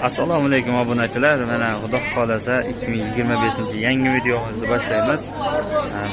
Assalomu alaykum obunachilar. Mana Xudo xolasa 2025 yangi videomizni boshlaymiz.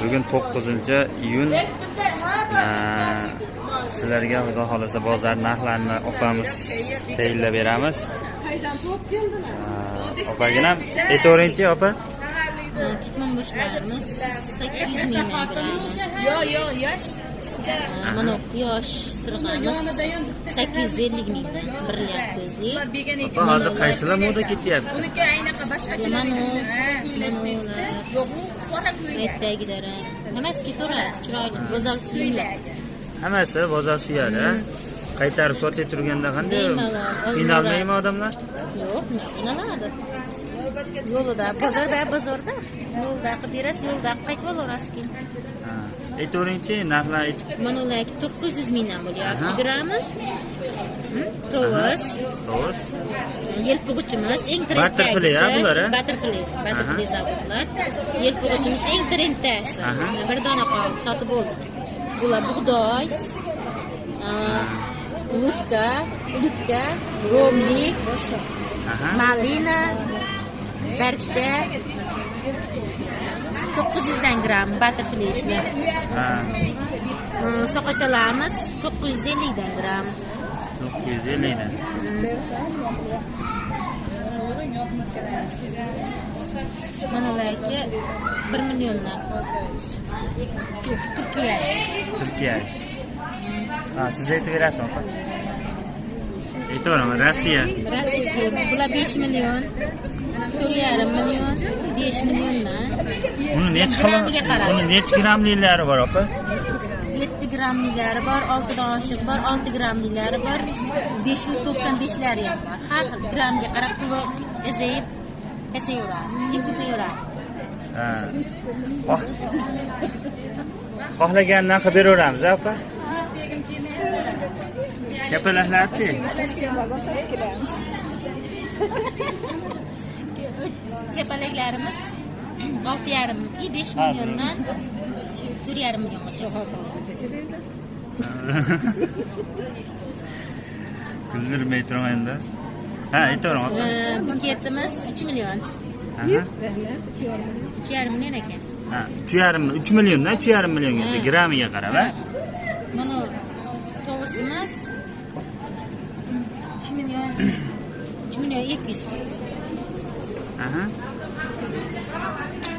Bugun 9-iyun. Sizlarga Xudo xolasa bozor narxlarini opamiz tayinlab beramiz. Opaginam, aytavering-chi, opa. Tutman boshlarimiz 800 mingdan kiramiz. Yosh. Mana yosh sirg'amiz 850 mingdan. Brilliant ko'zli. Opa, hozir qaysilar moda ketyapti? Uniki aynaqa boshqacha. Mana aytdagilar. Hammasi turadi, chiroyli bozor suylar. Hammasi bozor suyadi. Qaytarib sotib turganda qanday? Qiynalmaymi odamlar? Yo'q, qiynaladi. Yo'lda, bozorda. Yo'lda qidirasiz, yo'lda qaytib olarasiz. Aytavering-chi, narxlar Mana ular 900 mingdan bo'lyapti. Grami? Tovus. Yelpig'ichimiz eng trendtasi. Butterfly bular, a? Butterfly zavodlar. Yelpig'ichimiz eng trendtasi. Bir dona qolib sotib bo'ldi. Bular bug'doy, lutka, romlik, malina, zarcha. 900 dan gram butterfly ishlar. Soqachalarimiz 950 dan gram. 950 dan. Mana ularga 1 milliondan. Turkiya. Siz aytib berasiz, opa. Aytaveraman, Rossiya. Bular 5 million. 4,5 million, 5 milliondan. Uni necha grammlilari bor, opa? 7 grammlilari bor, 6 dan oshiq bor, 6 grammlilari bor, 595lari ham bor. Har xil grammga qarab puli azayib, kasayaveradi. Xohlagandan qilib beraveramiz, opa. Kapalaklarchi? Kapalaklarimiz 6,5 5 milliondan 4,5 milliongacha. Kuldirmay turaman endi. Aytavering, opa. Buketimiz 3 million. 3,5 million ekan. 3 milliondan 3,5 milliongacha grammiga qarab, a? Mana tovusimiz 3 million 200.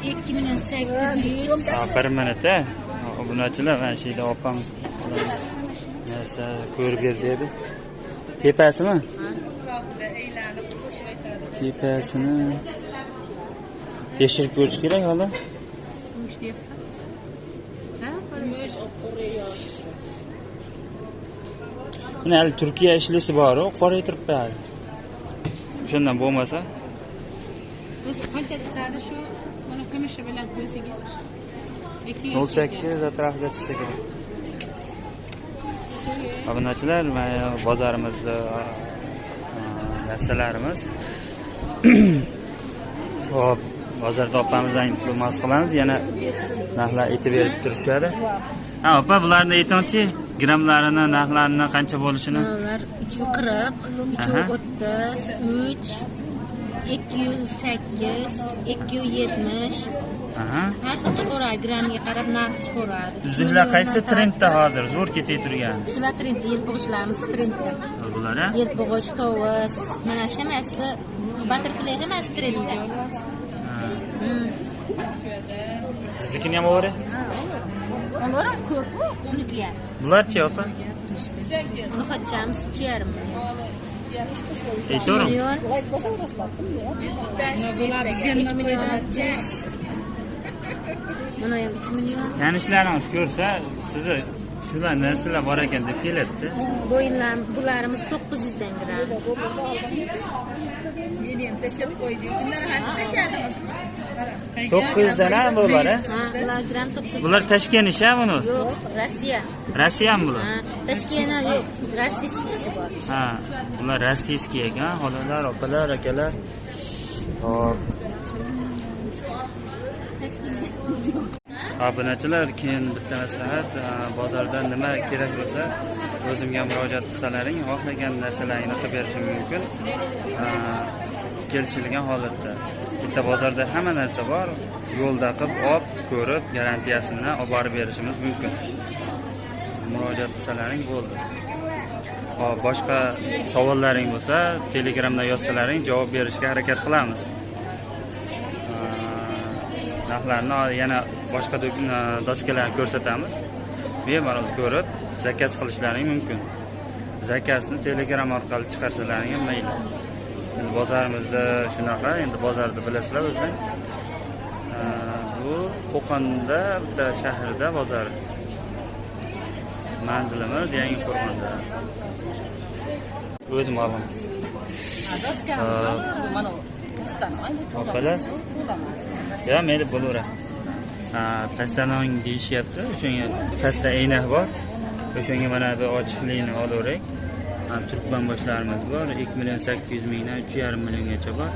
2 million 800. Bir minut, obunachilar, mana shu yerda opam narsa ko'rib ber dedi. Tepasimi? Tepasini yashirib ko'rish kerak hali. Mana hali Turkiya ishlisi bor, qora turibdi hali. Shundan bo'lmasa Qancha chiqadi shu? Mana kumushi bilan ko'ziga. 08 atrofida chiqsa kerak. Obunachilar, mana bozorimizda narsalarimiz. Xo'p, bozorda opamizdan iltimos qilamiz, yana narxlar aytib berib turishadi. Opa, bularni aytingchi, grammlarini, narxlarini qancha bo'lishini? Ular 330, 208, 270. Har xil chiqaradi, gramga qarab narx chiqaradi. Uzuklar qaysi trendda hozir? Zo'r ketib turgan. Shular trendda, yelpig'ichlarimiz trendda. Bular, a? Yelpig'ich, tovus, mana shu hammasi butterfly hammasi trendda. Siznikini ham bor? Ular ko'pmi? Uniki ham. Bularchi, opa? No'xatchamiz 3,5 million. Aytavering. 2 million. Mana ham 3 million. Yani ishlaringiz ko'rsa, sizni shular narsalar bor ekan deb keladi. Bularimiz 900 dan gram. Men ham tashab qo'ydim. Bundan hasi tashadimizmi? 900 dan ham bular, a? Bular gram 900. Bular Toshkent ishi buni? Yo'q, Rossiya. Rossiyami bular? Toshkent yo'q, rossiyskisi bor. Bular rossiyskiy ekan, xonadonlar, opalar, akalar. Hop. Toshkentda Obunachilar, keyin bitta maslahat, bozordan nima kerak bo'lsa o'zimga murojaat qilsalaring, xohlagan narsalaringni qilib berishim mumkin. Kelishilgan holatda. Bitta bozorda hamma narsa bor, yo'lda qilib, ko'rib, garantiyasini olib borib berishimiz mumkin. Murojaat qilsalaring bo'ldi. Hop, boshqa savollaring bo'lsa, Telegramda yozsalaring, javob berishga harakat qilamiz. Narxlarni yana boshqa doskalarni ko'rsatamiz. Bemalol ko'rib, zakaz qilishlaring mumkin. Zakasni Telegram orqali chiqarsalaring ham mayli. Endi bozorimizda shunaqa, endi bozorda bilasizlar o'zing. Bu Qo'qonda, bitta shaharda bozor. Manzilimiz Yangiqo'rg'onda. O'zim olim. Ho'pala. Ya, mayli bo'laveradi. Pastanong deyishyapti. O'shanga pasta aynak bor. O'shanga mana bu ochiqlikni olaveraylik. Turkmanboshlarimiz bor. 2.800.000 dan 3.5 milliongacha bor.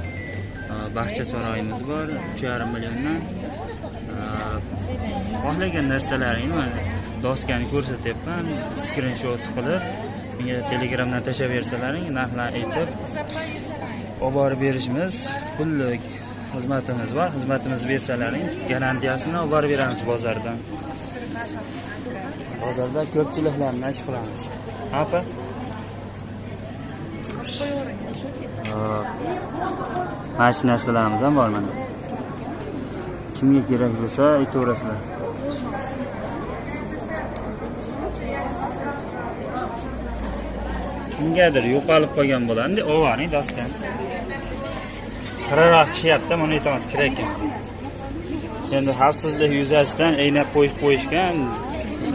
Baxcha saroyimiz bor. 3.5 milliondan. Xohlagan narsalaringni mana doskani ko'rsatyapman. Screenshot qilib, menga Telegramdan tashlab bersalaring, narxlarni aytib olib borib berishimiz, pullik xizmatimiz bor. Xizmatimizni bersalaring, garantiyasini olib borib beramiz bozordan. Bozorda ko'pchiliklarni ish qilamiz. Apa? Mana shu narsalarimiz ham bor mana. Kimga kerak bo'lsa aytaverasizlar. Kimgadir yo'qolib qolgan bo'ladi, ovaring doskani. Qirroq chiqyapti, buni aytamiz kerak ekan. Endi xavfsizlik yuzasidan aynak qo'yishgan,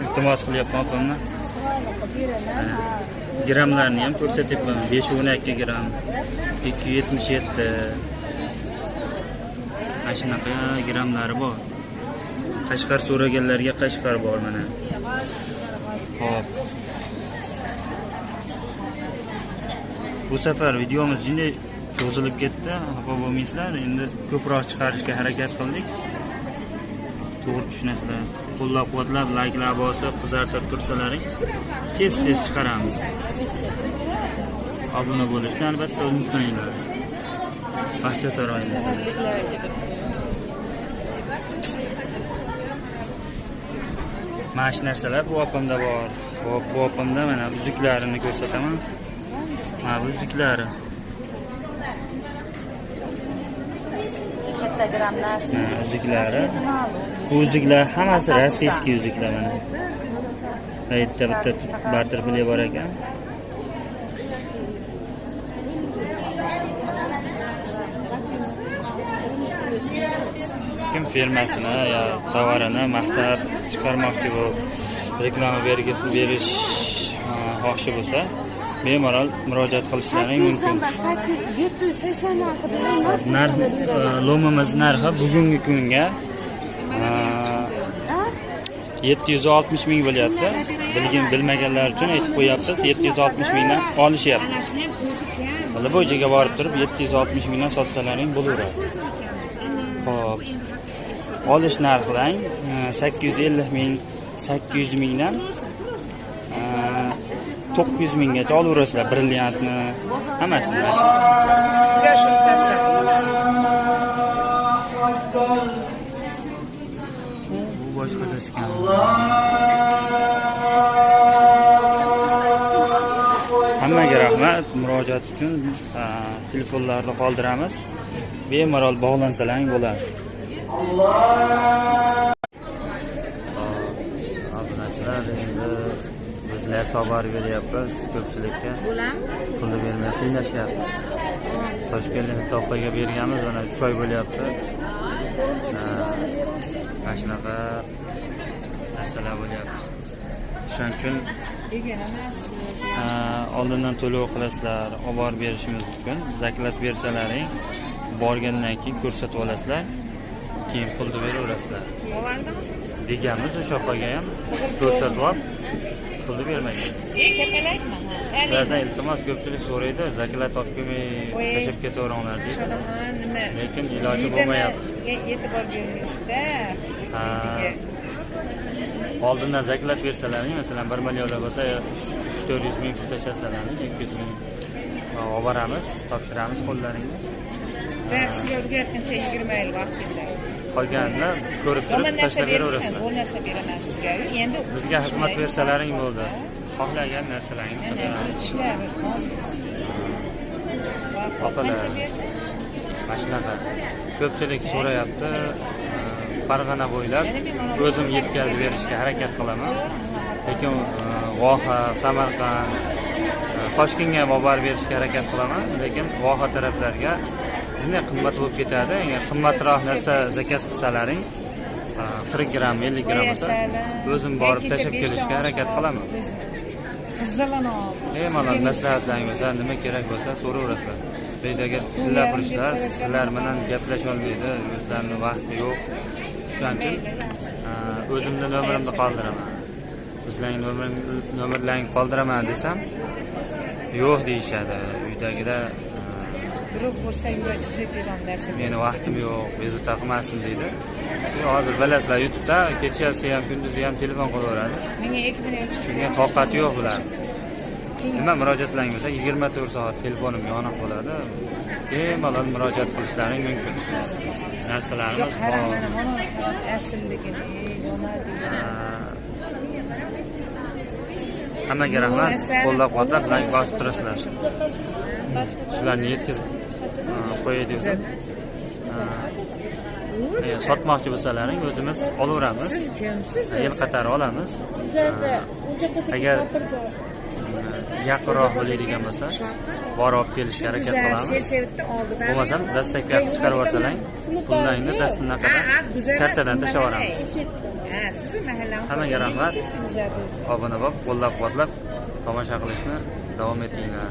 iltimos qilyapman opamni. Gramlarni ham ko'rsatyapman. 512 gram, 277. Mana shunaqa gramlari bor. Qashqar so'raganlarga Qashqar bor mana. Xo'p. Bu safar videomiz jinday cho'zilib ketdi. Xafa bo'lmaysizlar. Endi ko'proq chiqarishga harakat qildik. To'g'ri tushunasizlar. Qo'llab-quvvatlab, layklar bosib, qizartirib tursalaring, tez chiqaramiz. Obuna bo'lishni albatta unutmanglar. Baxcha saroyimiz. Mana shu narsalar bu opamda bor. Hop, bu opamda mana uzuklarini ko'rsataman. Mana bu uzuklari. Katta gramlar. Uzuklari. Bu uzuklar hammasi rossiyskiy uzuklar mana. Bitta barter puli bor ekan. Kim firmasini yo tovarini maqtab chiqarmoqchi bo'lib, reklama berish xohishi bo'lsa, bemalol murojaat qilishlaring mumkin. 780 narx lomimiz narxi bugungi kunga 760 ming bo'lyapti. Bilmaganlar uchun aytib qo'yapmiz, 760 mingdan olishyapti. Hozir bu joyga borib turib 760 mingdan sotsalaring bo'laveradi. Xo'p. Olish narxlang 850 ming, 800 mingdan 900 minggacha olaverasizlar, brilliantni hammasini. Sizga shu bittasi. Bu boshqa daskan. Hammaga rahmat, murojaat uchun telefonlarni qoldiramiz. Bemalol bog'lansalaring bo'ladi. Obunachilar, endi bizlar xabar beryapmiz ko'pchilikka. Pulni bermay qiynashyapti. Toshkentlik to'paga berganmiz, mana choy bo'lyapti. Mana shunaqa narsalar bo'lyapti. Shuning uchun oldindan to'lov qilasizlar, olib borib berishimiz uchun zaklat bersalaring, borgandan keyin ko'rsatib olasizlar, keyin pulni beraverasizlar. Deganmiz o'sha opaga ham ko'rsatib olib, pulni bermaydi. Kapalakmi? Ulardan iltimos ko'pchilik so'raydi, zaklat olib kelmay tashab ketaveringlar deydi. Lekin iloji bo'lmayapti. E'tibor beringizda. oldindan zaklab bersalaring, masalan 1 millionlar bo'lsa 300-400 ming pul tashlasalaring, 200 ming olib boramiz, topshiramiz qo'llaringga. Ben sizga o'rgatgancha 20 yil vaqt berdim. Qolganini ko'rib turib tashlab beraverasizlar. Zo'r narsa beraman sizga. Endi Bizga xizmat bersalaring bo'ldi. Xohlagan narsalaringizni qilamiz. ishlar hozir. Opalar. Mana shunaqa. Ko'pchilik so'rayapti. Farg'ona bo'ylab o'zim yetkazib berishga harakat qilaman. Lekin Voha, Samarqand, Toshkentga olib borib berishga harakat qilaman, lekin Voha taraflarga shunday qimmat bo'lib ketadi. Agar qimmatroq narsa zakaz qilsalaring, 40 gram, 50 gram bo'lsa, o'zim borib tashab kelishga harakat qilaman. Qizzalan ol. Malol maslahatlaring bo'lsa, nima kerak bo'lsa so'raverasizlar. Quyidagi tilla purishlar sizlar bilan gaplasha olmaydi, o'zlarining vaqti yo'q. Shuning uchun o'zimning nomerimni qoldiraman. Sizlarning nomerlaringizni qoldiraman desam, yo'q deyishadi. Uydagida Grup bo'lsa yurak chizadigan narsa. Meni vaqtim yo'q, bezovta qilmasin deydi. Hozir bilasizlar, YouTube'da kechasi ham, kunduzi ham telefon qilaveradi. Menga ekmini Shunga toqati yo'q bular. Nima murojaatlaring bo'lsa 24 soat telefonim yoniq bo'ladi. Bemalol murojaat qilishlaring mumkin. Narsalarimiz yo'q, qarang mana aslligini, hammaga rahmat. Qo'llab-quvvatlab like bosib turasizlar. Shularni yetkazib qo'yaylik. Sotmoqchi bo'lsalaring o'zimiz olaveramiz. Siz kimsiz? Yil qatori olamiz. Agar yaqinroq bo'ladigan bo'lsa, borib olib kelishga harakat qilamiz. Bo'lmasam dastakka chiqarib olsalang, pullaringni dastimdan qadar kartadan tashlab yuboramiz. Siz mahallamiz. Hammaga rahmat. Obuna bo'lib, qo'llab-quvvatlab tomosha qilishni davom etinglar.